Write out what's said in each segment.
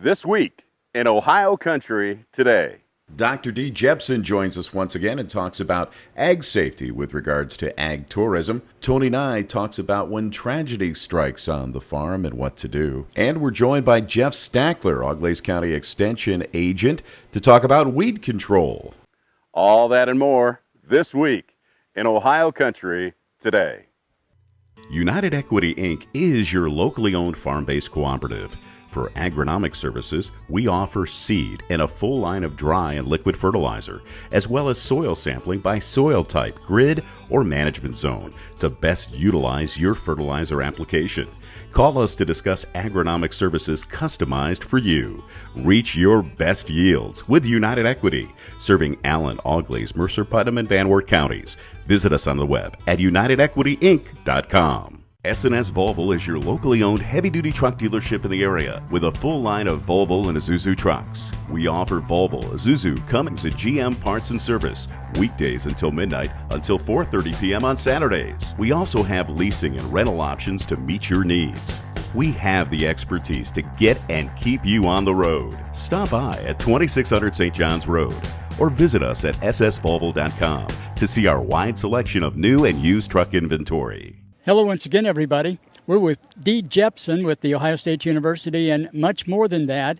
This week in Ohio Country Today. Dr. D. Jepsen joins us once again and talks about ag safety with regards to ag tourism. Tony Nye talks about when tragedy strikes on the farm and what to do. And we're joined by Jeff Stachler, Auglaize County Extension agent, to talk about weed control. All that and more this week in Ohio Country Today. United Equity, Inc. is your locally owned farm-based cooperative. For agronomic services, we offer seed and a full line of dry and liquid fertilizer, as well as soil sampling by soil type, grid, or management zone to best utilize your fertilizer application. Call us to discuss agronomic services customized for you. Reach your best yields with United Equity, serving Allen, Auglaize, Mercer, Putnam, and Van Wert counties. Visit us on the web at unitedequityinc.com. S&S Volvo is your locally owned heavy-duty truck dealership in the area with a full line of Volvo and Isuzu trucks. We offer Volvo, Isuzu, Cummins, and GM parts and service weekdays until midnight until 4:30 p.m. on Saturdays. We also have leasing and rental options to meet your needs. We have the expertise to get and keep you on the road. Stop by at 2600 St. John's Road or visit us at ssvolvo.com to see our wide selection of new and used truck inventory. Hello once again, everybody. We're with D. Jepsen with the Ohio State University, and much more than that,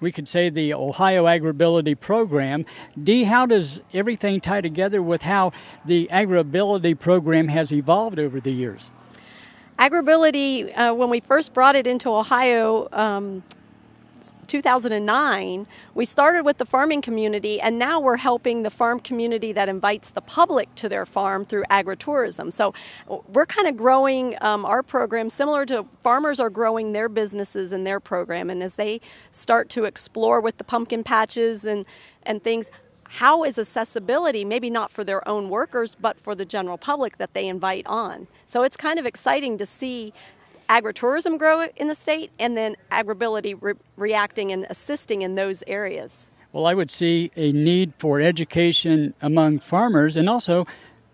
we could say the Ohio Agriability Program. D, how does everything tie together with how the Agriability Program has evolved over the years? Agriability, when we first brought it into Ohio, 2009, we started with the farming community, and now we're helping the farm community that invites the public to their farm through agritourism. So we're kind of growing our program similar to farmers are growing their businesses and their program. And as they start to explore with the pumpkin patches and things, how is accessibility, maybe not for their own workers, but for the general public that they invite on? So it's kind of exciting to see agritourism grow in the state, and then agriability reacting and assisting in those areas. Well, I would see a need for education among farmers and also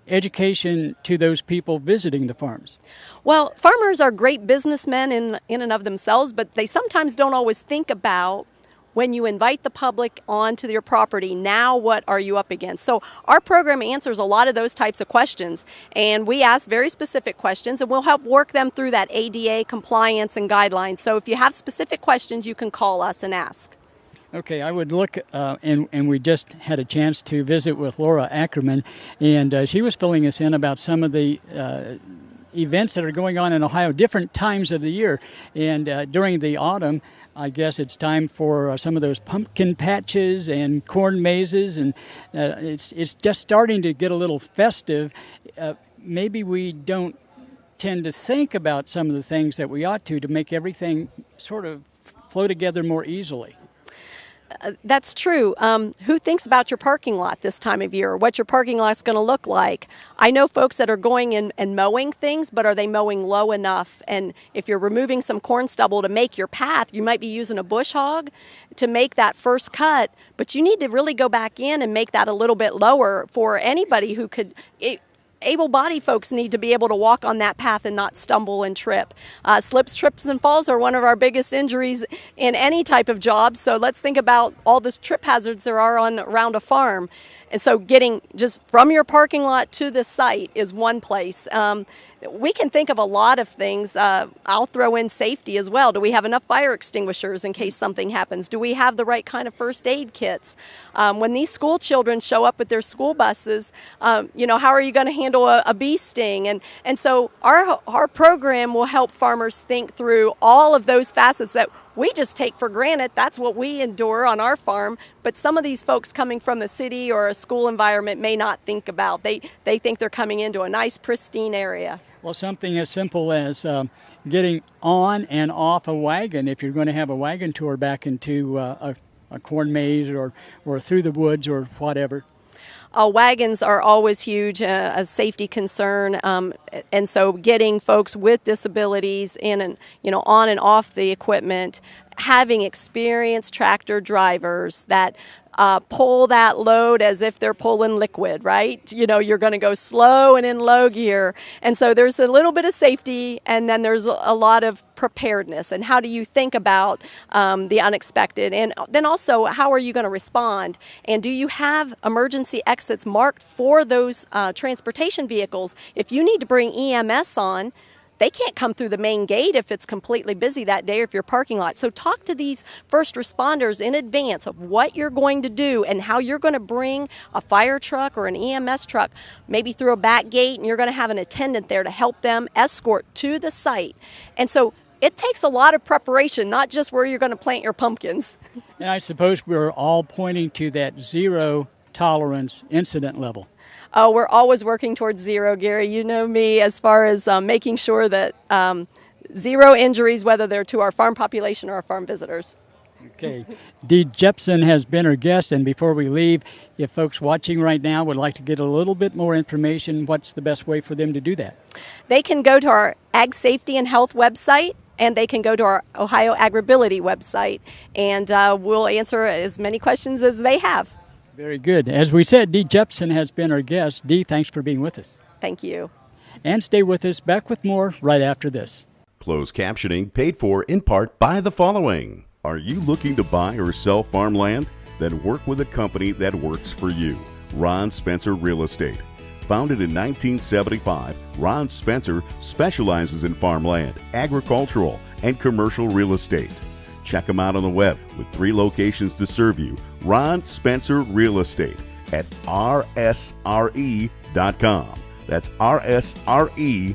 education to those people visiting the farms. Well, farmers are great businessmen in and of themselves, but they sometimes don't always think about when you invite the public onto your property, now what are you up against? So our program answers a lot of those types of questions, and we ask very specific questions, and we'll help work them through that ADA compliance and guidelines. So if you have specific questions, you can call us and ask. Okay, I would look, and we just had a chance to visit with Laura Ackerman, and she was filling us in about some of the events that are going on in Ohio, different times of the year. And during the autumn, I guess it's time for some of those pumpkin patches and corn mazes, and it's just starting to get a little festive. Maybe we don't tend to think about some of the things that we ought to make everything sort of flow together more easily. That's true. Who thinks about your parking lot this time of year, or what your parking lot's going to look like? I know folks that are going in and mowing things, but are they mowing low enough? And if you're removing some corn stubble to make your path, you might be using a bush hog to make that first cut, but you need to really go back in and make that a little bit lower for anybody who could... Able-bodied folks need to be able to walk on that path and not stumble and trip. Slips, trips, and falls are one of our biggest injuries in any type of job. So let's think about all the trip hazards there are around a farm. And so getting just from your parking lot to the site is one place. We can think of a lot of things. I'll throw in safety as well. Do we have enough fire extinguishers in case something happens? Do we have the right kind of first aid kits? When these school children show up with their school buses, how are you going to handle a bee sting? And so our program will help farmers think through all of those facets that we just take for granted. That's what we endure on our farm. But some of these folks coming from the city or a school environment may not think about. They think they're coming into a nice, pristine area. Well, something as simple as getting on and off a wagon, if you're going to have a wagon tour back into a corn maze or through the woods or whatever. Wagons are always huge, a safety concern, and so getting folks with disabilities in and on and off the equipment, having experienced tractor drivers that pull that load as if they're pulling liquid, right? You're going to go slow and in low gear. And so there's a little bit of safety, and then there's a lot of preparedness. And how do you think about the unexpected? And then also, how are you going to respond? And do you have emergency exits marked for those transportation vehicles? If you need to bring EMS on, they can't come through the main gate if it's completely busy that day or if you're parking lot. So talk to these first responders in advance of what you're going to do and how you're going to bring a fire truck or an EMS truck maybe through a back gate, and you're going to have an attendant there to help them escort to the site. And so it takes a lot of preparation, not just where you're going to plant your pumpkins. And I suppose we're all pointing to that zero tolerance incident level. Oh, we're always working towards zero, Gary. You know me as far as making sure that zero injuries, whether they're to our farm population or our farm visitors. Okay. Dee Jepsen has been our guest, and before we leave, if folks watching right now would like to get a little bit more information, what's the best way for them to do that? They can go to our Ag Safety and Health website, and they can go to our Ohio Agribility website, and we'll answer as many questions as they have. Very good. As we said, Dee Jepsen has been our guest. Dee, thanks for being with us. Thank you. And stay with us. Back with more right after this. Closed captioning paid for in part by the following. Are you looking to buy or sell farmland? Then work with a company that works for you. Ron Spencer Real Estate. Founded in 1975, Ron Spencer specializes in farmland, agricultural, and commercial real estate. Check them out on the web with 3 locations to serve you. Ron Spencer Real Estate at rsre.com. That's rsre.com.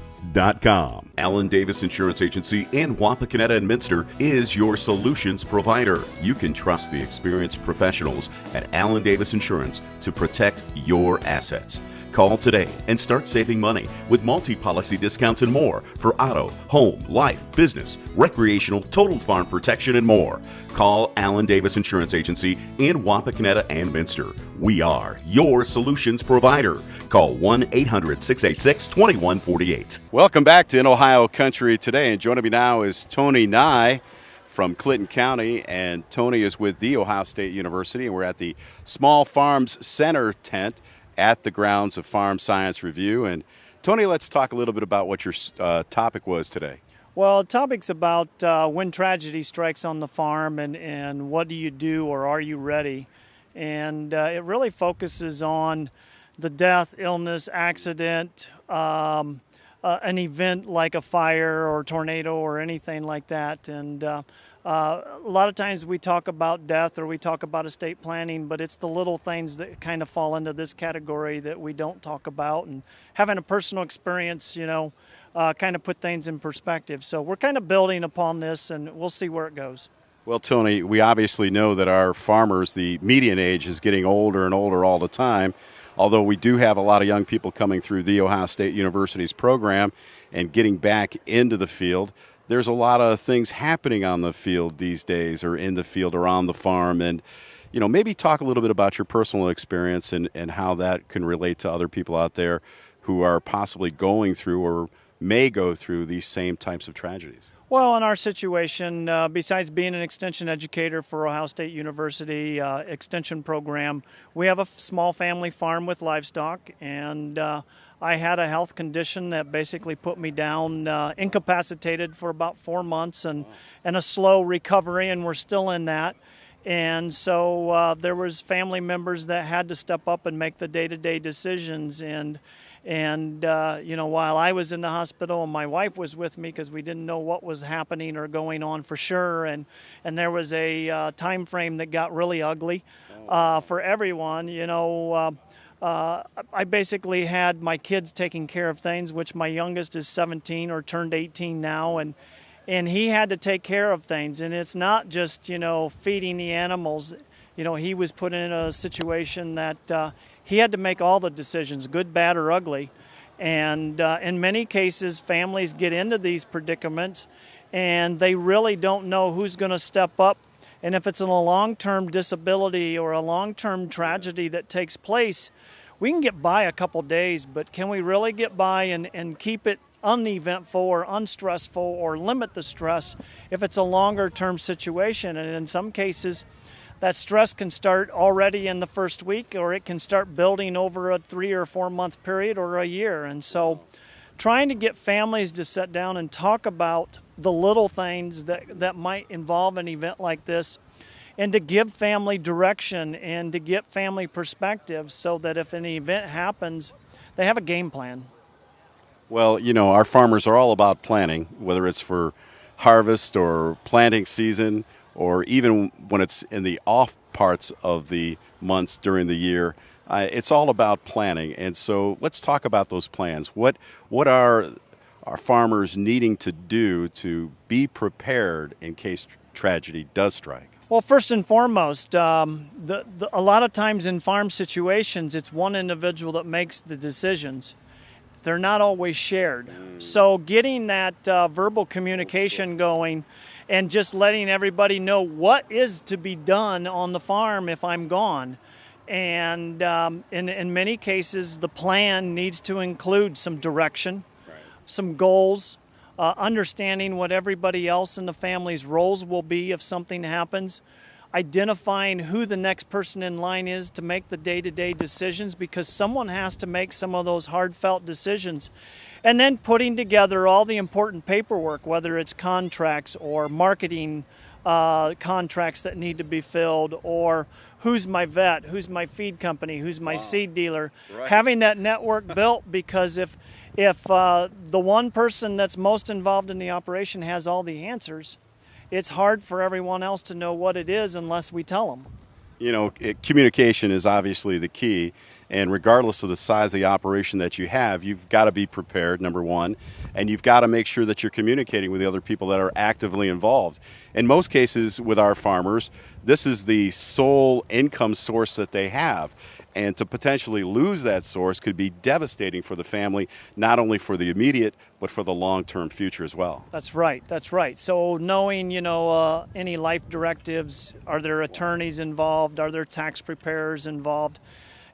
Allen Davis Insurance Agency in Wapakoneta and Minster is your solutions provider. You can trust the experienced professionals at Allen Davis Insurance to protect your assets. Call today and start saving money with multi-policy discounts and more for auto, home, life, business, recreational, total farm protection, and more. Call Allen Davis Insurance Agency in Wapakoneta and Minster. We are your solutions provider. Call 1-800-686-2148. Welcome back to In Ohio Country Today, and joining me now is Tony Nye from Clinton County, and Tony is with The Ohio State University, and we're at the Small Farms Center tent at the grounds of Farm Science Review. And Tony, let's talk a little bit about what your topic was today. Well, the topic's about when tragedy strikes on the farm and what do you do, or are you ready? And it really focuses on the death, illness, accident, an event like a fire or tornado or anything like that. And a lot of times we talk about death or we talk about estate planning, but it's the little things that kind of fall into this category that we don't talk about. And having a personal experience, kind of put things in perspective. So we're kind of building upon this, and we'll see where it goes. Well, Tony, we obviously know that our farmers, the median age is getting older and older all the time, although we do have a lot of young people coming through The Ohio State University's program and getting back into the field. There's a lot of things happening on the field these days, or in the field or on the farm, and maybe talk a little bit about your personal experience and how that can relate to other people out there who are possibly going through or may go through these same types of tragedies. Well, in our situation, besides being an extension educator for Ohio State University extension program, we have a small family farm with livestock, and I had a health condition that basically put me down incapacitated for about 4 months and a slow recovery, and we're still in that. And so there was family members that had to step up and make the day-to-day decisions. And while I was in the hospital and my wife was with me because we didn't know what was happening or going on for sure, and there was a time frame that got really ugly for everyone. I basically had my kids taking care of things, which my youngest is 17 or turned 18 now, and he had to take care of things. And it's not just, feeding the animals. He was put in a situation that he had to make all the decisions, good, bad, or ugly. And in many cases, families get into these predicaments, and they really don't know who's going to step up. And if it's a long-term disability or a long-term tragedy that takes place, we can get by a couple days, but can we really get by and keep it uneventful or unstressful or limit the stress if it's a longer-term situation? And in some cases, that stress can start already in the first week, or it can start building over a 3 or 4 month period or a year. And so trying to get families to sit down and talk about the little things that might involve an event like this, and to give family direction and to get family perspective so that if an event happens, they have a game plan. Well, our farmers are all about planning, whether it's for harvest or planting season, or even when it's in the off parts of the months during the year. It's all about planning. And so let's talk about those plans. What are our farmers needing to do to be prepared in case tragedy does strike? Well, first and foremost, a lot of times in farm situations, it's one individual that makes the decisions. They're not always shared. So getting that verbal communication going and just letting everybody know what is to be done on the farm if I'm gone. And in many cases, the plan needs to include some direction, some goals, understanding what everybody else in the family's roles will be if something happens, identifying who the next person in line is to make the day-to-day decisions, because someone has to make some of those heartfelt decisions, and then putting together all the important paperwork, whether it's contracts or marketing contracts that need to be filled, or who's my vet, who's my feed company, who's my seed dealer. Right. Having that network built, because if the one person that's most involved in the operation has all the answers, it's hard for everyone else to know what it is unless we tell them. Communication is obviously the key, and regardless of the size of the operation that you have, you've got to be prepared, number one, and you've got to make sure that you're communicating with the other people that are actively involved. In most cases with our farmers, this is the sole income source that they have, and to potentially lose that source could be devastating for the family, not only for the immediate, but for the long-term future as well. That's right. So knowing, any life directives, are there attorneys involved, are there tax preparers involved,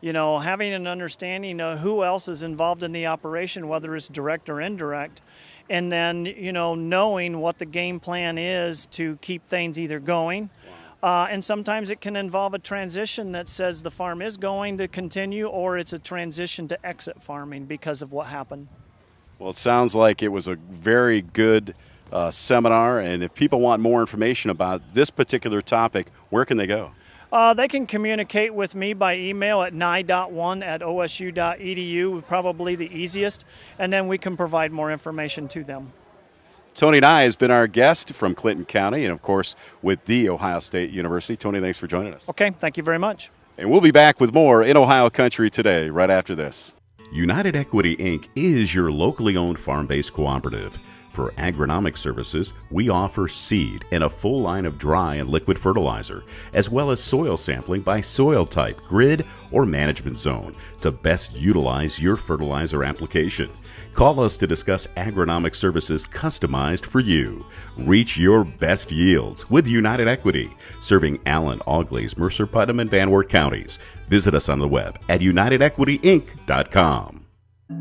having an understanding of who else is involved in the operation, whether it's direct or indirect, and then, knowing what the game plan is to keep things either going. And sometimes it can involve a transition that says the farm is going to continue, or it's a transition to exit farming because of what happened. Well, it sounds like it was a very good seminar, and if people want more information about this particular topic, where can they go? They can communicate with me by email at ni.1@osu.edu, probably the easiest, and then we can provide more information to them. Tony Nye has been our guest from Clinton County and, of course, with The Ohio State University. Tony, thanks for joining us. Okay, thank you very much. And we'll be back with more in Ohio Country today, right after this. United Equity, Inc. is your locally owned farm-based cooperative. For agronomic services, we offer seed and a full line of dry and liquid fertilizer, as well as soil sampling by soil type, grid, or management zone to best utilize your fertilizer application. Call us to discuss agronomic services customized for you. Reach your best yields with United Equity, serving Allen, Auglaize, Mercer, Putnam, and Van Wert counties. Visit us on the web at unitedequityinc.com.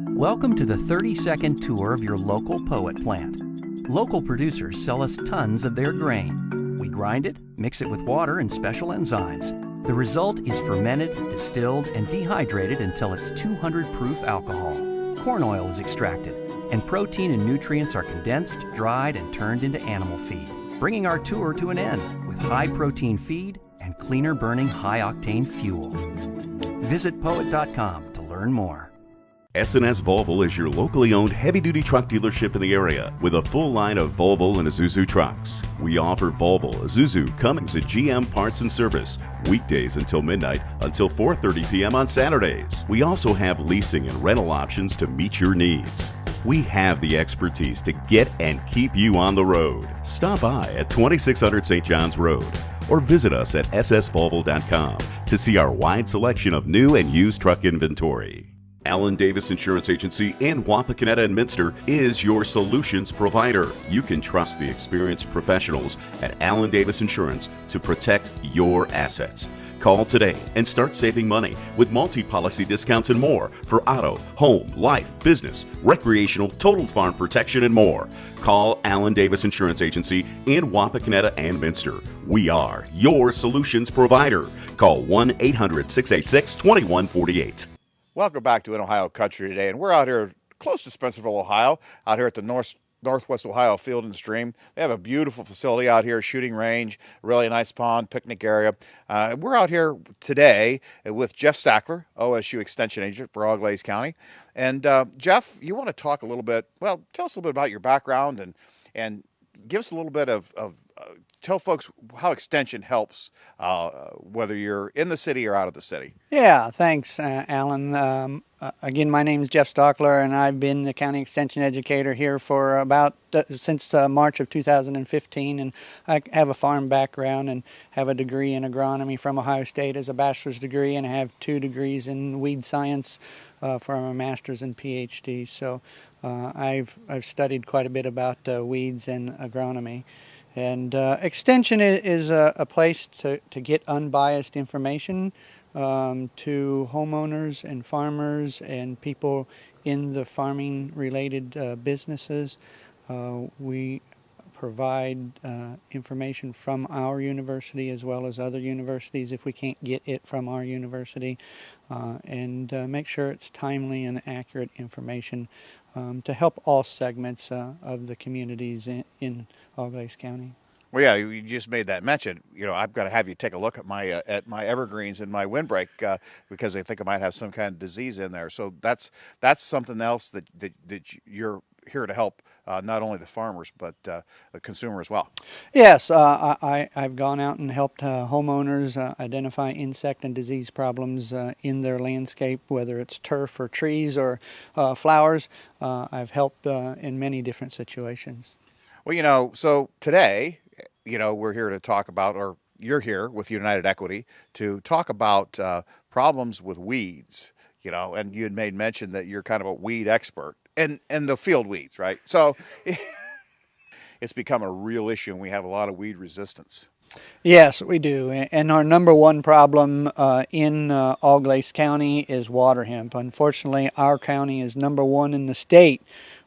Welcome to the 30-second tour of your local Poet plant. Local producers sell us tons of their grain. We grind it, mix it with water and special enzymes. The result is fermented, distilled, and dehydrated until it's 200 proof alcohol. Corn oil is extracted, and protein and nutrients are condensed, dried, and turned into animal feed, bringing our tour to an end with high-protein feed and cleaner-burning high-octane fuel. Visit poet.com to learn more. S&S Volvo is your locally owned heavy-duty truck dealership in the area with a full line of Volvo and Isuzu trucks. We offer Volvo, Isuzu, Cummins, and GM parts and service weekdays until midnight until 4:30 p.m. on Saturdays. We also have leasing and rental options to meet your needs. We have the expertise to get and keep you on the road. Stop by at 2600 St. John's Road or visit us at ssvolvo.com to see our wide selection of new and used truck inventory. Allen Davis Insurance Agency in Wapakoneta and Minster is your solutions provider. You can trust the experienced professionals at Allen Davis Insurance to protect your assets. Call today and start saving money with multi-policy discounts and more for auto, home, life, business, recreational, total farm protection, and more. Call Allen Davis Insurance Agency in Wapakoneta and Minster. We are your solutions provider. Call 1-800-686-2148. Welcome back to In Ohio Country today, and we're out here close to Spencerville, Ohio, out here at the Northwest Ohio Field and Stream. They have a beautiful facility out here, shooting range, really nice pond, picnic area. We're out here today with Jeff Stachler, OSU Extension agent for Auglaize County. And Jeff, you want to talk a little bit, well, tell us a little bit about your background and give us a little bit of tell folks how Extension helps, whether you're in the city or out of the city. Yeah, thanks, Alan. Again, my name is Jeff Stachler, and I've been the county extension educator here for about since March of 2015. And I have a farm background and have a degree in agronomy from Ohio State as a bachelor's degree, and I have 2 degrees in weed science for my master's and PhD. So I've studied quite a bit about weeds and agronomy. And Extension is a place to get unbiased information to homeowners and farmers and people in the farming related businesses. We provide information from our university as well as other universities if we can't get it from our university, and make sure it's timely and accurate information to help all segments of the communities in Auglaize County. Well, yeah, you just made that mention. You know, I've got to have you take a look at my evergreens and my windbreak because I think I might have some kind of disease in there. So that's something else that you're here to help not only the farmers but the consumer as well. Yes, I've gone out and helped homeowners identify insect and disease problems in their landscape, whether it's turf or trees or flowers. I've helped in many different situations. Well, you know, so today, you know, we're here to talk about, or you're here with United Equity to talk about problems with weeds, you know, and you had made mention that you're kind of a weed expert and the field weeds, right? So it's become a real issue and we have a lot of weed resistance. Yes, we do. And our number one problem in Auglaize County is water hemp. Unfortunately, our county is number one in the state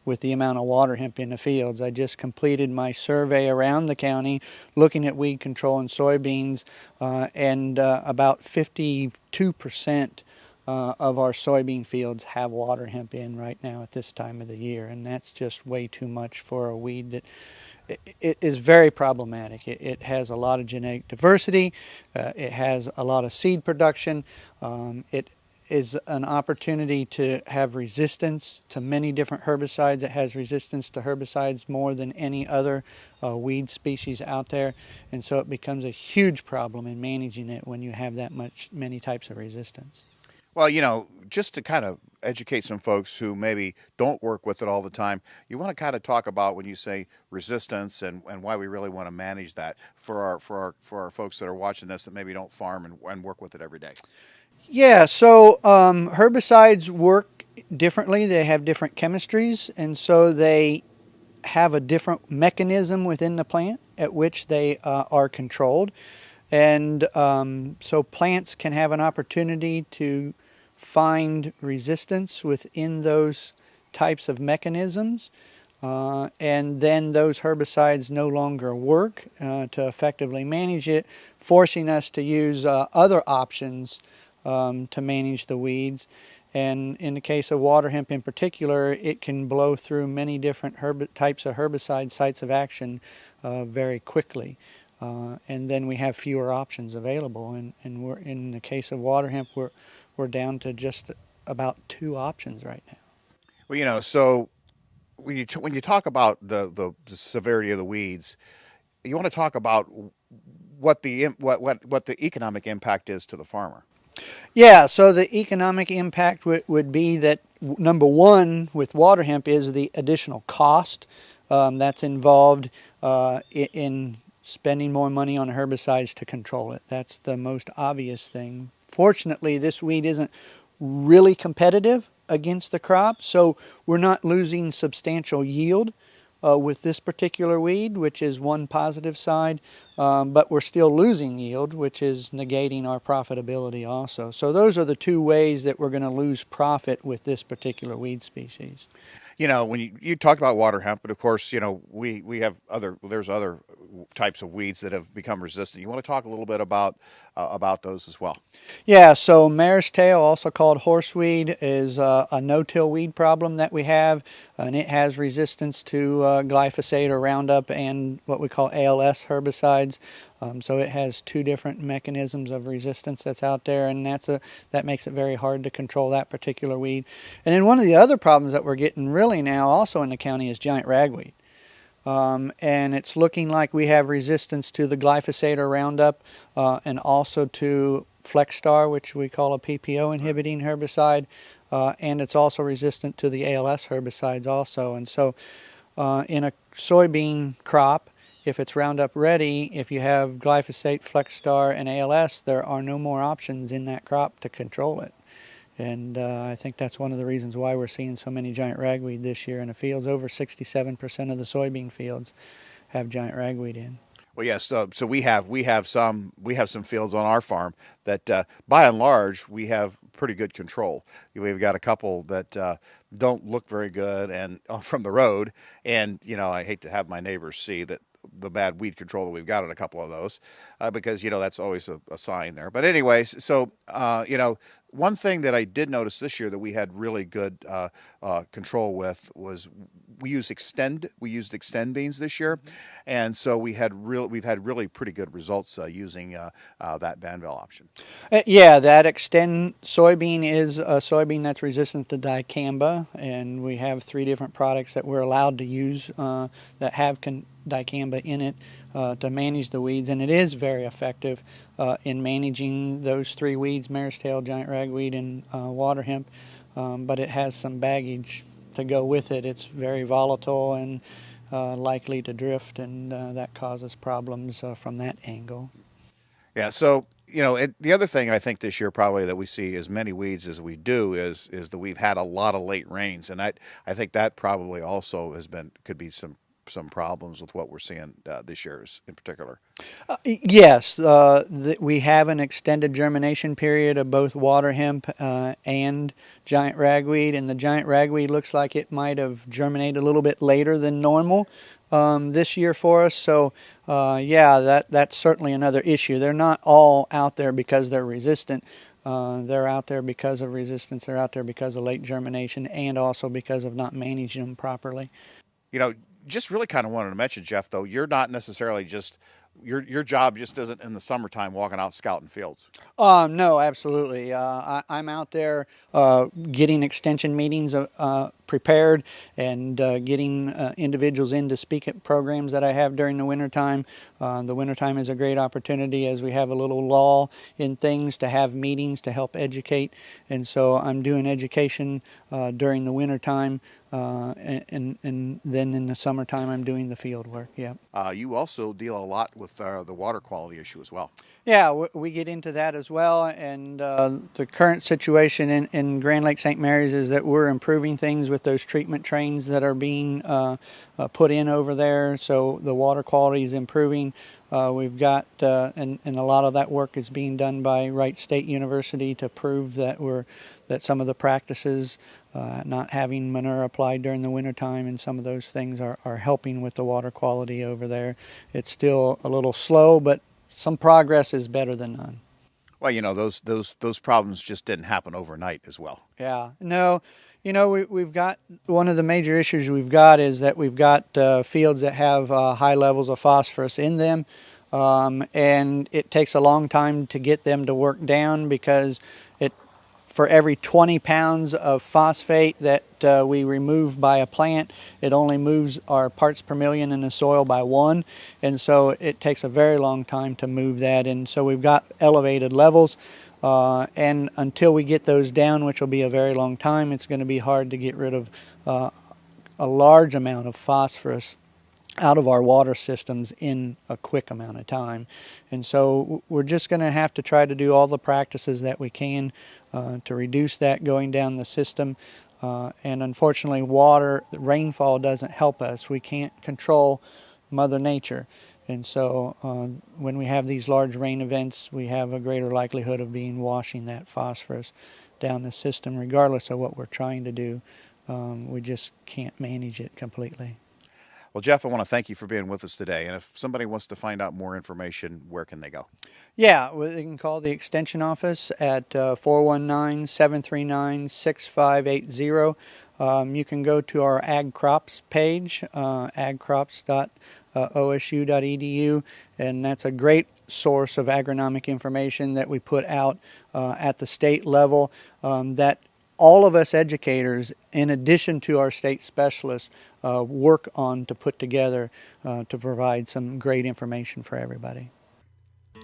with the amount of water hemp in the fields. I just completed my survey around the county looking at weed control in soybeans, and about 52% of our soybean fields have water hemp in right now at this time of the year, and that's just way too much for a weed that it is very problematic. It has a lot of genetic diversity, it has a lot of seed production, it is an opportunity to have resistance to many different herbicides. It has resistance to herbicides more than any other weed species out there, and so it becomes a huge problem in managing it when you have that many types of resistance. Well, you know, just to kind of educate some folks who maybe don't work with it all the time, you want to kind of talk about when you say resistance and why we really want to manage that for our folks that are watching this that maybe don't farm and work with it every day. Yeah, so herbicides work differently. They have different chemistries, and so they have a different mechanism within the plant at which they are controlled. And so plants can have an opportunity to find resistance within those types of mechanisms, and then those herbicides no longer work to effectively manage it, forcing us to use other options to manage the weeds. And in the case of water hemp in particular, it can blow through many different types of herbicide sites of action very quickly. And then we have fewer options available. And we're, in the case of water hemp, we're down to just about 2 options right now. Well, you know, so when you talk about the severity of the weeds, you want to talk about what the economic impact is to the farmer. Yeah, so the economic impact would be that, number one, with water hemp is the additional cost that's involved in spending more money on herbicides to control it. That's the most obvious thing. Fortunately, this weed isn't really competitive against the crop, so we're not losing substantial yield with this particular weed, which is one positive side, but we're still losing yield, which is negating our profitability also. So those are the two ways that we're going to lose profit with this particular weed species. You know, when you talked about water hemp, but of course, you know, we have there's other types of weeds that have become resistant. You want to talk a little bit about those as well? Yeah, so mare's tail, also called horseweed, is a no-till weed problem that we have, and it has resistance to glyphosate or Roundup and what we call ALS herbicides. So it has two different mechanisms of resistance that's out there, and that makes it very hard to control that particular weed. And then one of the other problems that we're getting really now also in the county is giant ragweed. And it's looking like we have resistance to the glyphosate or Roundup, and also to Flexstar, which we call a PPO inhibiting herbicide, and it's also resistant to the ALS herbicides also. And so in a soybean crop, if it's Roundup ready, if you have glyphosate, Flexstar, and ALS, there are no more options in that crop to control it. And I think that's one of the reasons why we're seeing so many giant ragweed this year in the fields. Over 67% of the soybean fields have giant ragweed in. Well, yes. So we have some fields on our farm that, by and large, we have pretty good control. We've got a couple that don't look very good and from the road, and you know, I hate to have my neighbors see that the bad weed control that we've got in a couple of those, because you know that's always a sign there. But anyways, so you know, one thing that I did notice this year that we had really good control with was we used Extend beans this year, and so we've had really pretty good results using that Banville option. Yeah, that Extend soybean is a soybean that's resistant to dicamba, and we have 3 different products that we're allowed to use that have dicamba in it to manage the weeds, and it is very effective in managing those 3 weeds: mare's tail, giant ragweed, and water hemp. But it has some baggage to go with it. It's very volatile and likely to drift, and that causes problems from that angle. Yeah. So you know, the other thing I think this year probably that we see as many weeds as we do is that we've had a lot of late rains, and I think that probably also could be some problems with what we're seeing this year in particular. Yes, we have an extended germination period of both water hemp and giant ragweed, and the giant ragweed looks like it might have germinated a little bit later than normal this year for us. So yeah, that's certainly another issue. They're not all out there because they're resistant. They're out there because of resistance. They're out there because of late germination, and also because of not managing them properly. You know, just really kind of wanted to mention, Jeff, though, you're not necessarily just your job just isn't in the summertime walking out scouting fields. No, absolutely. I'm out there getting extension meetings prepared and getting individuals in to speak at programs that I have during the wintertime. The wintertime is a great opportunity as we have a little lull in things to have meetings to help educate. And so I'm doing education during the wintertime. And then in the summertime, I'm doing the field work. Yeah. You also deal a lot with the water quality issue as well. Yeah, we get into that as well. And the current situation in Grand Lake St. Mary's is that we're improving things with those treatment trains that are being put in over there. So the water quality is improving. We've got, and a lot of that work is being done by Wright State University to prove that some of the practices, not having manure applied during the wintertime and some of those things are helping with the water quality over there. It's still a little slow, but some progress is better than none. Well, you know, those problems just didn't happen overnight as well. Yeah, no. You know, we've got one of the major issues we've got is that we've got fields that have high levels of phosphorus in them, and it takes a long time to get them to work down because for every 20 pounds of phosphate that we remove by a plant, it only moves our parts per million in the soil by 1, and so it takes a very long time to move that, and so we've got elevated levels. And until we get those down, which will be a very long time, it's going to be hard to get rid of a large amount of phosphorus out of our water systems in a quick amount of time. And so we're just going to have to try to do all the practices that we can to reduce that going down the system. And unfortunately, rainfall doesn't help us. We can't control Mother Nature. And so when we have these large rain events, we have a greater likelihood of washing that phosphorus down the system, regardless of what we're trying to do. We just can't manage it completely. Well, Jeff, I want to thank you for being with us today. And if somebody wants to find out more information, where can they go? Yeah, well, they can call the Extension office at 419-739-6580. You can go to our Ag Crops page, agcrops.osu.edu, and that's a great source of agronomic information that we put out at the state level that all of us educators, in addition to our state specialists, work on to put together to provide some great information for everybody.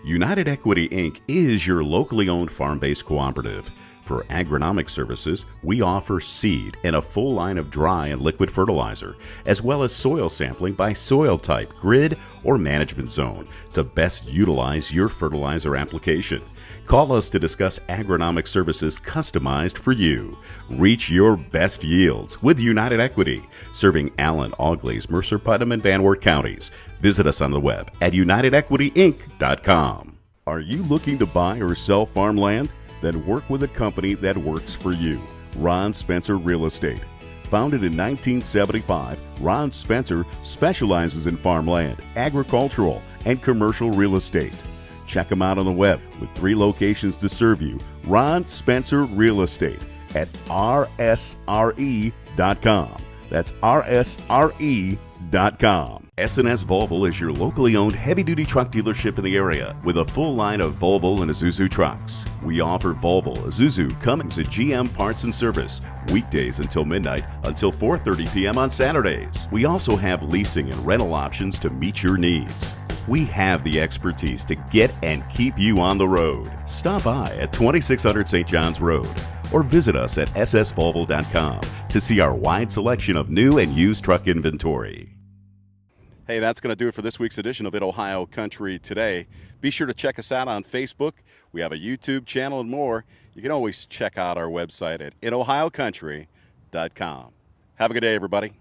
United Equity Inc. is your locally owned farm-based cooperative. For agronomic services, we offer seed and a full line of dry and liquid fertilizer, as well as soil sampling by soil type, grid, or management zone to best utilize your fertilizer application. Call us to discuss agronomic services customized for you. Reach your best yields with United Equity, serving Allen, Auglaize, Mercer, Putnam, and Van Wert counties. Visit us on the web at unitedequityinc.com. Are you looking to buy or sell farmland? Then work with a company that works for you. Ron Spencer Real Estate. Founded in 1975, Ron Spencer specializes in farmland, agricultural, and commercial real estate. Check them out on the web with 3 locations to serve you. Ron Spencer Real Estate at rsre.com. That's rsre.com. S&S Volvo is your locally owned heavy-duty truck dealership in the area with a full line of Volvo and Isuzu trucks. We offer Volvo, Isuzu, Cummins, and GM parts and service weekdays until midnight until 4:30 p.m. on Saturdays. We also have leasing and rental options to meet your needs. We have the expertise to get and keep you on the road. Stop by at 2600 St. John's Road or visit us at ssvolvo.com to see our wide selection of new and used truck inventory. Hey, that's going to do it for this week's edition of It Ohio Country Today. Be sure to check us out on Facebook. We have a YouTube channel and more. You can always check out our website at itohiocountry.com. Have a good day, everybody.